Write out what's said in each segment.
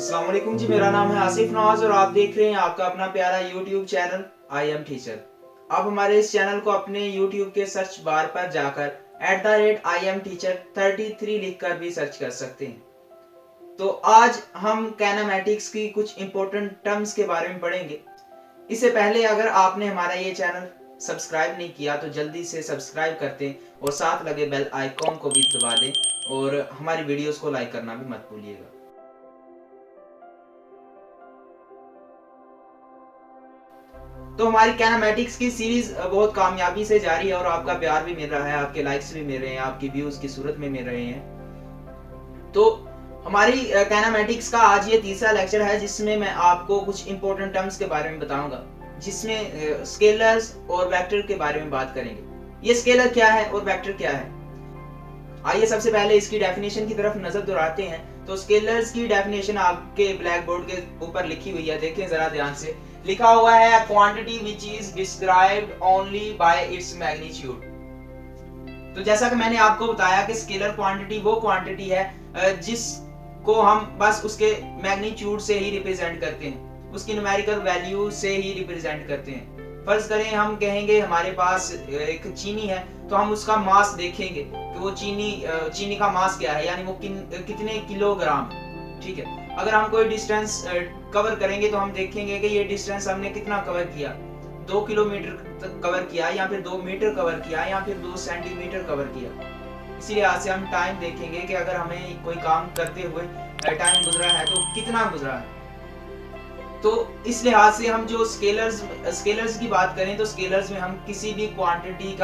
अस्सलाम वालेकुम जी, मेरा नाम है आसिफ नवाज और आप देख रहे हैं आपका अपना प्यारा YouTube channel I am teacher. आप हमारे इस चैनल को अपने यूट्यूब के सर्च बार पर जाकर @IamTeacher33 लिखकर भी सर्च कर सकते हैं। तो आज हम कैनामेटिक्स की कुछ इंपॉर्टेंट टर्म्स के बारे में पढ़ेंगे। इससे पहले अगर आपने हमारा ये चैनल सब्सक्राइब नहीं किया तो जल्दी से सब्सक्राइब करते हैं और साथ लगे बेल आइकॉन को भी दबा दें और हमारी वीडियोस को लाइक करना भी मत भूलिएगा। तो हमारी कैनामेटिक्स की सीरीज बहुत कामयाबी से जारी है और आपका प्यार भी मिल रहा है, आपके लाइक्स भी मिल रहे हैं, आपकी व्यूज की सूरत में मिल रहे हैं। तो हमारी कैनामेटिक्स का आज ये तीसरा लेक्चर है जिसमें मैं आपको कुछ इंपॉर्टेंट टर्म्स के बारे में बताऊंगा, जिसमें स्केलर्स और वेक्टर के बारे में बात करेंगे। ये स्केलर क्या है और वेक्टर क्या है, आइए सबसे पहले इसकी डेफिनेशन की तरफ नजर दौड़ाते हैं। तो स्केलर्स की डेफिनेशन आपके ब्लैक बोर्ड के ऊपर लिखी हुई है, देखें जरा ध्यान से। लिखा हुआ है quantity which is described only by its magnitude. तो जैसा कि मैंने आपको बताया कि स्केलर क्वांटिटी वो क्वांटिटी है जिसको हम बस उसके मैग्नीट्यूड से ही रिप्रेजेंट करते हैं, उसकी न्यूमेरिकल वैल्यू से ही रिप्रेजेंट करते हैं। फर्ज करें हम कहेंगे हमारे पास एक चीनी है, तो हम उसका मास देखेंगे कि वो चीनी का मास क्या है, यानी वो कितने किलोग्राम, ठीक है। अगर हम कोई डिस्टेंस कवर करेंगे तो हम देखेंगे कि ये डिस्टेंस हमने कितना कवर किया, 2 किलोमीटर कवर किया या फिर 2 मीटर कवर किया या फिर 2 सेंटीमीटर कवर किया। इसी लिहाज से हम टाइम देखेंगे कि अगर हमें कोई काम करते हुए टाइम गुजरा है तो कितना गुजरा है। तो इस लिहाज से हम जो स्केलर्स की बात करें तो स्केलर्स में हम किसी भी क्वांटिटी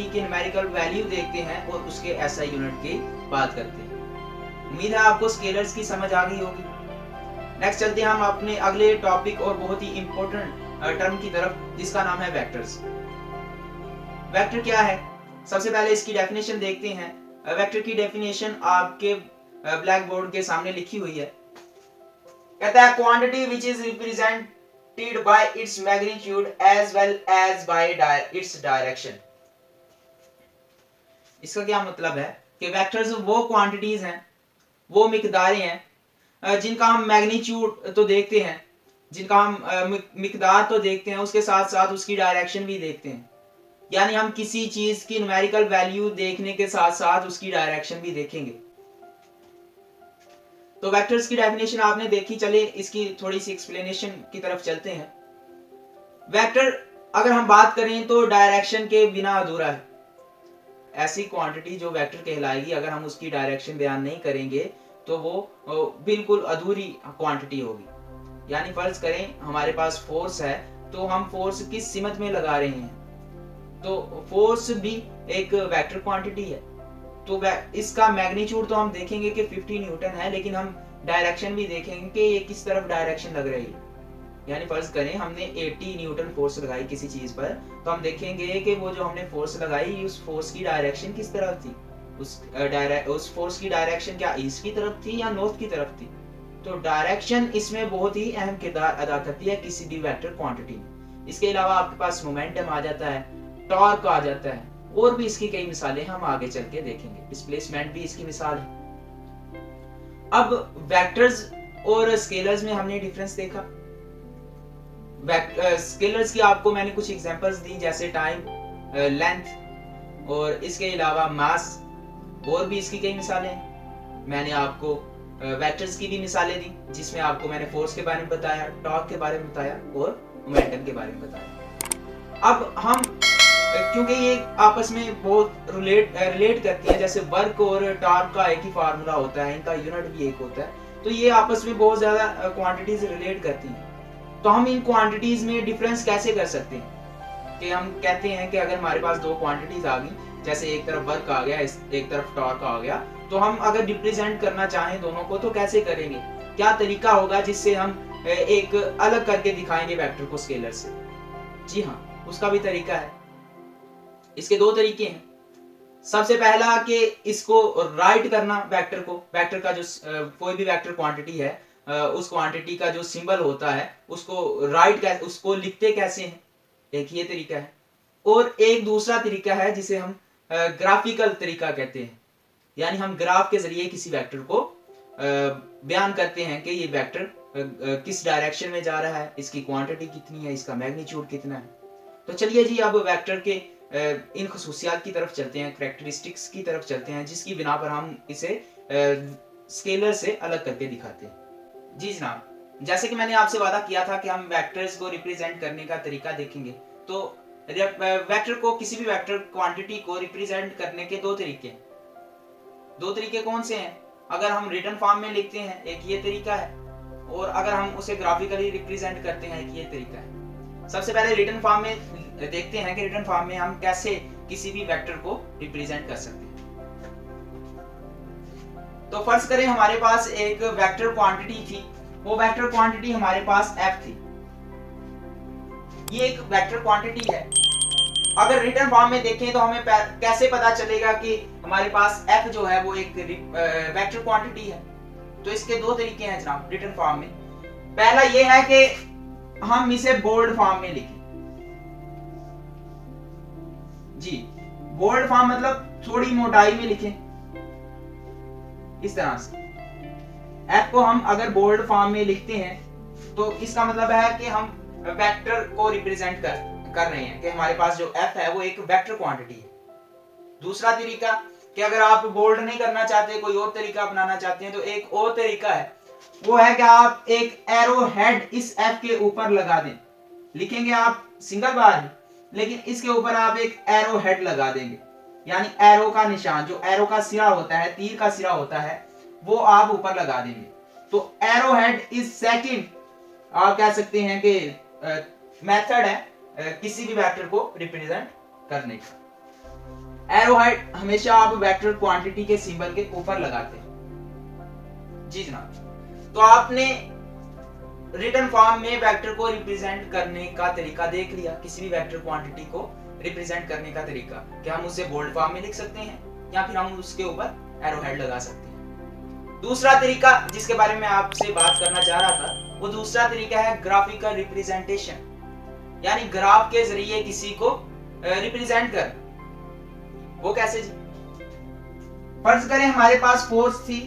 की न्यूमेरिकल वैल्यू देखते हैं और उसके एसआई यूनिट की बात करते हैं। उम्मीद है आपको स्केलर्स की समझ आ गई होगी। नेक्स्ट चलते हैं हम अपने अगले टॉपिक और बहुत ही इंपॉर्टेंट टर्म की तरफ, जिसका नाम है वेक्टर्स। वेक्टर क्या है, सबसे पहले इसकी डेफिनेशन देखते हैं। वेक्टर की डेफिनेशन आपके ब्लैक बोर्ड के सामने लिखी हुई है। कहता है quantity which is represented by its magnitude as well as by its direction. इसका क्या मतलब है कि वेक्टर्स वो क्वांटिटीज हैं, वो मिकदारें हैं जिनका हम मैग्नीट्यूड तो देखते हैं, जिनका हम मिकदार तो देखते हैं, उसके साथ साथ उसकी डायरेक्शन भी देखते हैं। यानी हम किसी चीज की न्यूमेरिकल वैल्यू देखने के साथ साथ उसकी डायरेक्शन भी देखेंगे। तो वेक्टर्स की डेफिनेशन आपने देखी, चले इसकी थोड़ी सी एक्सप्लेनेशन की तरफ चलते हैं। वेक्टर अगर हम बात करें तो डायरेक्शन के बिना अधूरा है। ऐसी क्वांटिटी जो वेक्टर कहलाएगी, अगर हम उसकी डायरेक्शन बयान नहीं करेंगे तो वो बिल्कुल अधूरी क्वांटिटी होगी। यानी फर्ज करें हमारे पास फोर्स है, तो हम फोर्स किस सिमत में लगा रहे हैं, तो फोर्स भी एक वेक्टर क्वांटिटी है। तो इसका मैग्नीट्यूड तो हम देखेंगे कि 50 न्यूटन है, लेकिन हम डायरेक्शन भी देखेंगे कि ये किस तरफ डायरेक्शन लग रही है। यानी फर्ज करें हमने 80 न्यूटन फोर्स लगाई किसी चीज पर, तो हम देखेंगे कि वो जो हमने फोर्स लगाई उस फोर्स की डायरेक्शन किस तरफ थी, उस फोर्स की डायरेक्शन क्या ईस्ट की तरफ थी या नॉर्थ की तरफ थी। तो डायरेक्शन इसमें बहुत ही अहम किरदार अदा करती है किसी भी वेक्टर क्वांटिटी में। इसके अलावा आपके पास मोमेंटम आ जाता है, टॉर्क आ जाता है, और भी इसकी कई मिसालें हम आगे चल के देखेंगे। डिस्प्लेसमेंट भी इसकी मिसाल है। अब वेक्टर्स और स्केलर्स में हमने डिफरेंस देखा। स्केलर्स की आपको मैंने कुछ एग्जांपल्स दी, जैसे टाइम, लेंथ और इसके अलावा मास, और भी इसकी कई मिसालें हैं। मैंने आपको वेक्टर्स की भी मिसालें दी, जिसमें आपको मैंने फोर्स के बारे में बताया, टॉर्क के बारे में बताया और मोमेंटम के बारे में बताया। अब हम क्योंकि ये आपस में बहुत रिलेट करती है, जैसे वर्क और टॉर्क का एक ही फार्मूला होता है, इनका यूनिट भी एक होता है, तो ये आपस में बहुत ज्यादा क्वांटिटीज रिलेट करती हैं। तो हम इन क्वांटिटीज में डिफरेंस कैसे कर सकते हैं कि हम कहते हैं कि अगर हमारे पास दो क्वांटिटीज आ गई, जैसे एक तरफ वर्क आ गया, एक तरफ टॉर्क आ गया, तो हम अगर रिप्रेजेंट करना चाहें दोनों को तो कैसे करेंगे, क्या तरीका होगा जिससे हम एक अलग करके दिखाएंगे वेक्टर को स्केलर से। जी हाँ, उसका भी तरीका है। इसके दो तरीके हैं। सबसे पहला कि इसको राइट करना, वेक्टर का जो कोई भी वेक्टर क्वांटिटी है, उस क्वांटिटी का जो सिंबल होता है उसको उसको लिखते कैसे हैं, एक ये तरीका है। और एक दूसरा तरीका है जिसे हम ग्राफिकल तरीका कहते हैं, यानी हम ग्राफ के जरिए किसी वेक्टर को बयान करते हैं कि ये वेक्टर किस डायरेक्शन में जा रहा है, इसकी क्वांटिटी कितनी है, इसका मैग्नीट्यूड कितना है। तो चलिए जी अब वेक्टर के इन खसूसियात की तरफ चलते हैं, करैक्टरिस्टिक्स की तरफ चलते हैं, जिसकी बिना पर हम इसे स्केलर से अलग करके दिखाते हैं। जी जनाब, जैसे कि मैंने आपसे वादा किया था कि हम वेक्टर्स को रिप्रेजेंट करने का तरीका देखेंगे। तो वेक्टर को, किसी भी वेक्टर क्वांटिटी को रिप्रेजेंट करने के दो तरीके हैं। दो तरीके कौन से हैं? अगर हम रिटन फॉर्म में लिखते हैं एक ये तरीका है, और अगर हम उसे ग्राफिकली रिप्रेजेंट करते हैं एक ये तरीका है। सबसे पहले रिटन फॉर्म में देखते हैं कि रिटन फॉर्म में हम कैसे किसी भी वेक्टर को रिप्रेजेंट कर सकते हैं। तो फर्ज करें हमारे पास एक वेक्टर क्वांटिटी थी, वो वेक्टर क्वांटिटी हमारे पास f थी। ये एक वेक्टर क्वांटिटी है। अगर रिटन फॉर्म में देखें तो हमें कैसे पता चलेगा कि हमारे पास f जो है वो एक वेक्टर क्वांटिटी है? तो इसके दो तरीके हैं जनाब रिटन फॉर्म में। पहला ये है कि हम इसे बोल्ड फॉर्म में लिखें। जी, बोल्ड फॉर्म मतलब थोड़ी मोटाई में लिखें, इस तरह से। f को हम अगर बोल्ड फॉर्म में लिखते हैं तो इसका मतलब है कि हम वेक्टर को रिप्रेजेंट कर रहे हैं कि हमारे पास जो f है वो एक वेक्टर क्वांटिटी है। दूसरा तरीका कि अगर आप बोल्ड नहीं करना चाहते, कोई और तरीका अपनाना चाहते हैं, तो एक और तरीका है, वो है कि आप एक एरो हेड इस f के ऊपर लगा दें। लिखेंगे आप सिंगल बार ही, लेकिन इसके ऊपर आप एक एरो हेड लगा देंगे, यानी एरो का निशान, जो एरो का सिरा होता है, तीर का सिरा होता है, वो आप ऊपर लगा देंगे। तो एरो हेड इज सेकंड, आप कह सकते हैं कि मेथड है किसी भी वेक्टर को रिप्रेजेंट करने का। एरो हेड हमेशा आप वेक्टर क्वांटिटी के सिंबल के ऊपर लगाते हैं। जी जनाब, तो आपने रिटन फॉर्म में वेक्टर को रिप्रेजेंट करने का तरीका देख लिया, किसी भी वेक्टर क्वांटिटी को रिप्रेजेंट करने का तरीका, कि हम उसे बोल्ड फॉर्म में लिख सकते हैं या फिर हम उसके ऊपर एरो हेड लगा सकते हैं। दूसरा तरीका जिसके बारे में आपसे बात करना चाह रहा था, वो दूसरा तरीका है ग्राफिकल रिप्रेजेंटेशन, यानी ग्राफ के जरिए किसी को रिप्रेजेंट कर। वो कैसे जी? फर्ज करें हमारे पास फोर्स थी,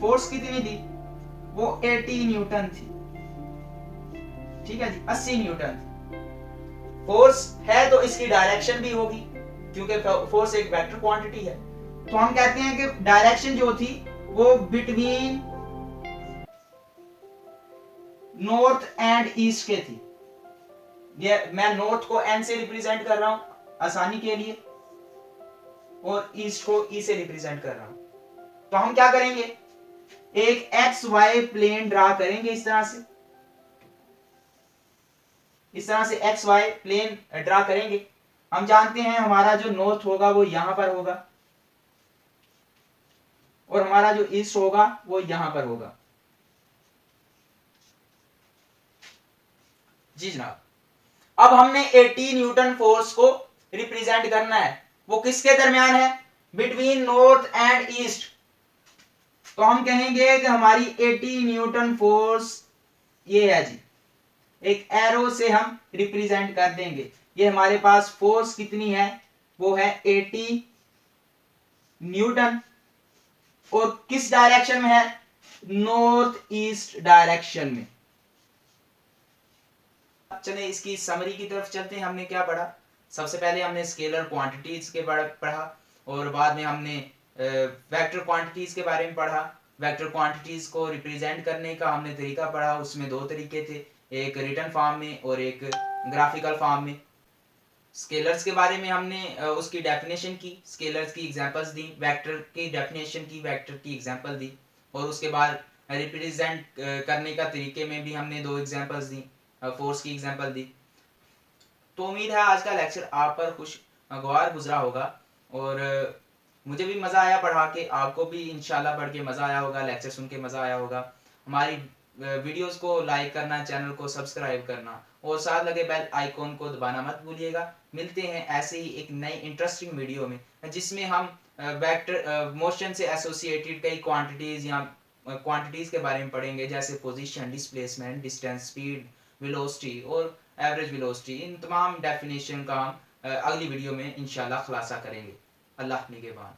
फोर्स कितनी थी? वो 80 न्यूटन थी। ठीक है जी, 80 न्यूटन थी। फोर्स है तो इसकी डायरेक्शन भी होगी, क्योंकि फोर्स एक वेक्टर क्वांटिटी है। तो हम कहते हैं कि डायरेक्शन जो थी वो बिटवीन नॉर्थ एंड ईस्ट के थी। ये मैं नॉर्थ को एन से रिप्रेजेंट कर रहा हूं आसानी के लिए, और ईस्ट को ई से रिप्रेजेंट कर रहा हूं। तो हम क्या करेंगे, एक एक्स वाई प्लेन ड्रा करेंगे इस तरह से, इस तरह से एक्स वाई प्लेन ड्रा करेंगे। हम जानते हैं हमारा जो नॉर्थ होगा वो यहां पर होगा, और हमारा जो ईस्ट होगा वो यहां पर होगा। जी जनाब, अब हमने 80 न्यूटन फोर्स को रिप्रेजेंट करना है, वो किसके दरमियान है? Between north and east. तो हम कहेंगे कि हमारी 80 न्यूटन फोर्स ये है जी, एक एरो से हम रिप्रेजेंट कर देंगे। ये हमारे पास फोर्स कितनी है? वो है 80 न्यूटन, और किस डायरेक्शन में है? नॉर्थ ईस्ट डायरेक्शन में। चले इसकी समरी की तरफ चलते हैं। हमने क्या पढ़ा? सबसे पहले हमने स्केलर क्वांटिटीज के बारे में पढ़ा, और बाद में हमने वेक्टर क्वांटिटीज के बारे में पढ़ा। वेक्टर क्वांटिटीज को रिप्रेजेंट करने का हमने तरीका पढ़ा, उसमें दो तरीके थे, एक रिटन फॉर्म में और एक ग्राफिकल फॉर्म में। स्केलर्स के बारे में हमने उसकी डेफिनेशन की, स्केलर्स की एग्जांपल्स दी, वेक्टर की डेफिनेशन की, वेक्टर की एग्जांपल दी, और उसके बाद रिप्रेजेंट करने का तरीके में भी हमने दो एग्जांपल्स दी, फोर्स की एग्जांपल दी। तो उम्मीद है आज का लेक्चर आप पर खुशगवार गुजरा होगा, और मुझे भी मज़ा आया पढ़ा के, आपको भी इंशाल्लाह पढ़ के मज़ा आया होगा, लेक्चर सुन के मज़ा आया होगा। हमारी वीडियोस को लाइक करना, चैनल को सब्सक्राइब करना, और साथ लगे बेल आइकॉन को दबाना मत भूलिएगा। मिलते हैं ऐसे ही एक नई इंटरेस्टिंग वीडियो में, जिसमें हम वेक्टर मोशन से एसोसिएटेड कई क्वांटिटीज़ या क्वांटिटीज़ के बारे में पढ़ेंगे, जैसे position, displacement, distance, speed, velocity और एवरेज वेलोसिटी। इन तमाम डेफिनेशन का हम अगली वीडियो में इंशाल्लाह खुलासा करेंगे। अल्लाह निगहबान।